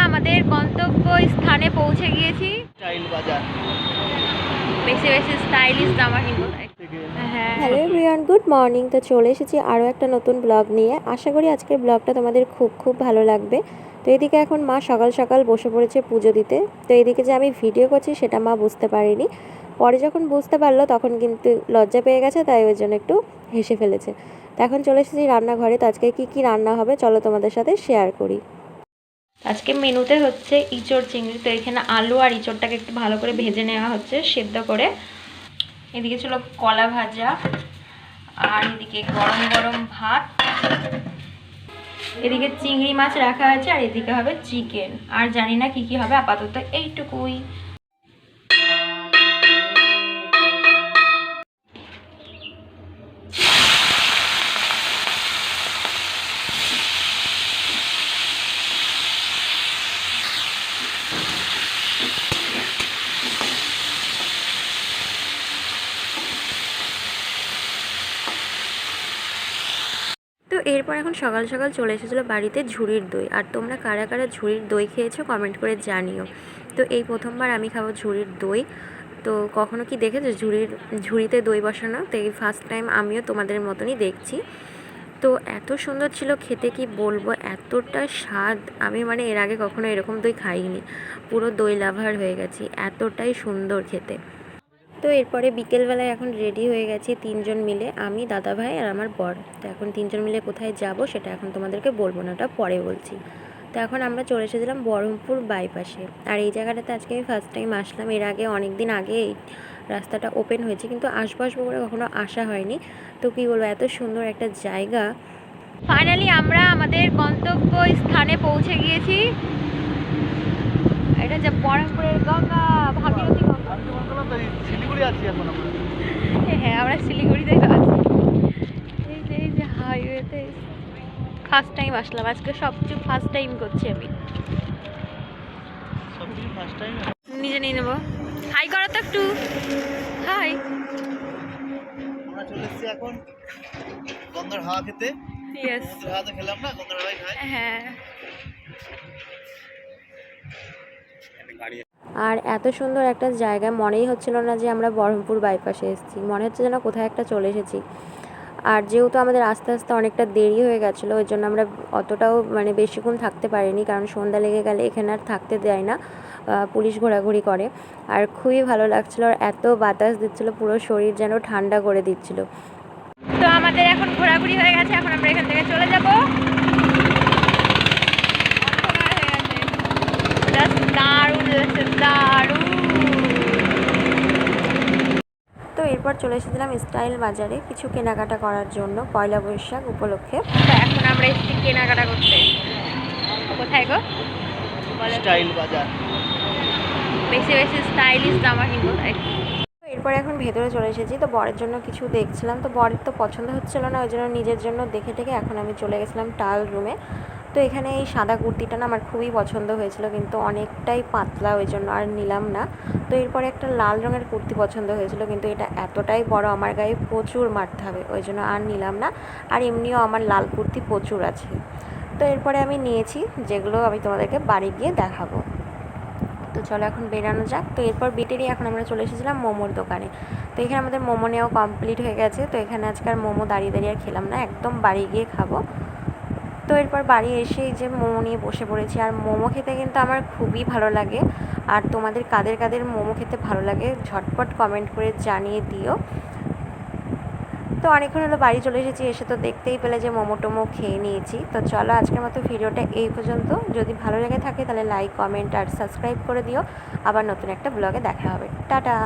আমাদের গন্তব্য স্থানে পৌঁছে গিয়েছি। স্টাইল বাজার, বেশি বেশি স্টাইলিশ জামা কিনবো। হ্যাঁ, হ্যালো এভরিওয়ান, গুড মর্নিং। তো চলে এসেছি আরও একটা নতুন ব্লগ নিয়ে। আশা করি আজকের ব্লগটা তোমাদের খুব ভালো লাগবে। তো এদিকে এখন মা সকাল সকাল বসে পড়েছে পুজো দিতে। তো এদিকে যে আমি ভিডিও করছি সেটা মা বুঝতে পারিনি, পরে যখন বুঝতে পারলো তখন কিন্তু লজ্জা পেয়ে গেছে, তাই ওই জন্য একটু হেসে ফেলেছে। তো এখন চলে এসেছি রান্নাঘরে। তো আজকে কী রান্না হবে চলো তোমাদের সাথে শেয়ার করি। আজকে মেনুতে হচ্ছে ইঁচড় চিংড়ি। তো এখানে আলু আর ইঁচড়টাকে একটু ভালো করে ভেজে নেওয়া হচ্ছে সেদ্ধ করে। এদিকে ছিল কলা ভাজা, আর এদিকে গরম গরম ভাত, এদিকে চিংড়ি মাছ রাখা আছে, আর এদিকে হবে চিকেন। আর জানি না কি কি হবে, আপাতত এইটুকুই। তো এরপর এখন সকাল সকাল চলে এসেছিলো বাড়িতে ঝুড়ির দই। আর তোমরা কারা কারা ঝুড়ির দই খেয়েছো কমেন্ট করে জানিও। তো এই প্রথমবার আমি খাবো ঝুড়ির দই। তো কখনো কি দেখেছো ঝুড়িতে দই বসানো? তো এই ফার্স্ট টাইম আমিও তোমাদের মতনই দেখছি। তো এত সুন্দর ছিল খেতে, কি বলবো, এতটা স্বাদ। আমি এর আগে কখনো এরকম দই খাইনি, পুরো দই লাভার হয়ে গেছি, এতটাই সুন্দর খেতে। তো এরপরে বিকেলবেলায় এখন রেডি হয়ে গেছি তিনজন মিলে, আমি, দাদাভাই আর আমার বর। তো এখন তিনজন মিলে কোথায় যাব সেটা এখন তোমাদেরকে বলবো না, ওটা পরে বলছি। তো এখন আমরা চলে এসেছিলাম বহরমপুর বাইপাসে। আর এই জায়গাটাতে আজকে আমি ফার্স্ট টাইম আসলাম। এর আগে অনেক দিন আগে এই রাস্তাটা ওপেন হয়েছে, কিন্তু আসবো করে কখনো আসা হয়নি। তো কী বলবো, এত সুন্দর একটা জায়গা। ফাইনালি আমরা আমাদের গন্তব্য স্থানে পৌঁছে গিয়েছি। এটা যে বহরমপুরের গঙ্গা, ভাগীরথী গঙ্গা। শিলিগুড়ি আছি এখন আমরা। হ্যাঁ, আমরা শিলিগুড়িতেই তো আছি। এই যে হাইওয়েতে ফার্স্ট টাইম আসলাম। আজকে সবকিছু ফার্স্ট টাইম করছি আমি। সবকিছু ফার্স্ট টাইম। নিজে নিয়ে নেবো। হাই করো তো একটু, হাই। আমরা চলে এসেছি এখন গঙ্গার হাওয়া খেতে। ইয়েস, হাওয়া তো খেলাম না, গঙ্গার হাওয়াই খাই। হ্যাঁ। আর এত সুন্দর একটা জায়গা, মনেই হচ্ছিল না যে আমরা বহরমপুর বাইপাসে এসেছি, মনে হচ্ছে যেন কোথায় একটা চলে এসেছি। আর যেহেতু আমাদের আস্তে আস্তে অনেকটা দেরি হয়ে গেছিলো, ওই জন্য আমরা অতটাও বেশিক্ষণ থাকতে পারিনি, কারণ সন্ধ্যা লেগে গেলে এখানে আর থাকতে দেয় না, পুলিশ ঘোরাঘুরি করে। আর খুবই ভালো লাগছিলো, আর এত বাতাস দিচ্ছিলো, পুরো শরীর যেন ঠান্ডা করে দিচ্ছিলো। তো আমাদের এখন ঘোরাঘুরি হয়ে গেছে, এখন আমরা এখান থেকে চলে যাব। দারুণ লাগছে, দারুণ। তো এরপর চলে এসেছিলাম স্টাইল বাজারে কিছু কেনাকাটা করার জন্য পয়লা বৈশাখ উপলক্ষে। তো এখন আমরা এসেছি কেনাকাটা করতে। কোথায় গো? স্টাইল বাজার, বেশি বেশি স্টাইলিশ জামা কিনবো তাই। তো এরপর এখন ভেতরে চলে এসেছি। তো বরের জন্য কিছু দেখছিলাম, তো বরের তো পছন্দ হচ্ছিলো না, ওই জন্য নিজের জন্য দেখে এখন আমি চলে গেছিলাম টাল রুমে। তো এখানে এই সাদা কুর্তিটা না আমার খুবই পছন্দ হয়েছিল, কিন্তু অনেকটাই পাতলা, ওই জন্য আর নিলাম না। তো এরপরে একটা লাল রঙের কুর্তি পছন্দ হয়েছিল, কিন্তু এটা এতটাই বড়, আমার গায়ে প্রচুর মারতে হবে, ওই জন্য আর নিলাম না। আর এমনিও আমার লাল কুর্তি প্রচুর আছে। তো এরপরে আমি নিয়েছি, যেগুলো আমি তোমাদেরকে বাড়ি গিয়ে দেখাবো। তো চলো এখন বেরানো যাক। তো এরপর বিটেরই এখন আমরা চলে এসেছিলাম মোমোর দোকানে। তো এখানে আমাদের মোমো নেওয়া কমপ্লিট হয়ে গেছে। তো এখানে আজকে আর মোমো দাঁড়িয়ে আর খেলাম না, একদম বাড়ি গিয়ে খাবো। তো এরপর বাড়ি এসেই যে মোমো নিয়ে বসে পড়েছি। আর মোমো খেতে কিন্তু আমার খুবই ভালো লাগে। আর তোমাদের কাদের কাদের মোমো খেতে ভালো লাগে ঝটপট কমেন্ট করে জানিয়ে দিও। তো অনেকক্ষণ হলো বাড়ি চলে এসেছি, এসে তো দেখতেই পেলে যে মোমো টোমো খেয়ে নিয়েছি। তো চলো আজকের মতো ভিডিওটা এই পর্যন্ত। যদি ভালো লেগে থাকে তাহলে লাইক, কমেন্ট আর সাবস্ক্রাইব করে দিও। আবার নতুন একটা ব্লগে দেখা হবে। টাটা।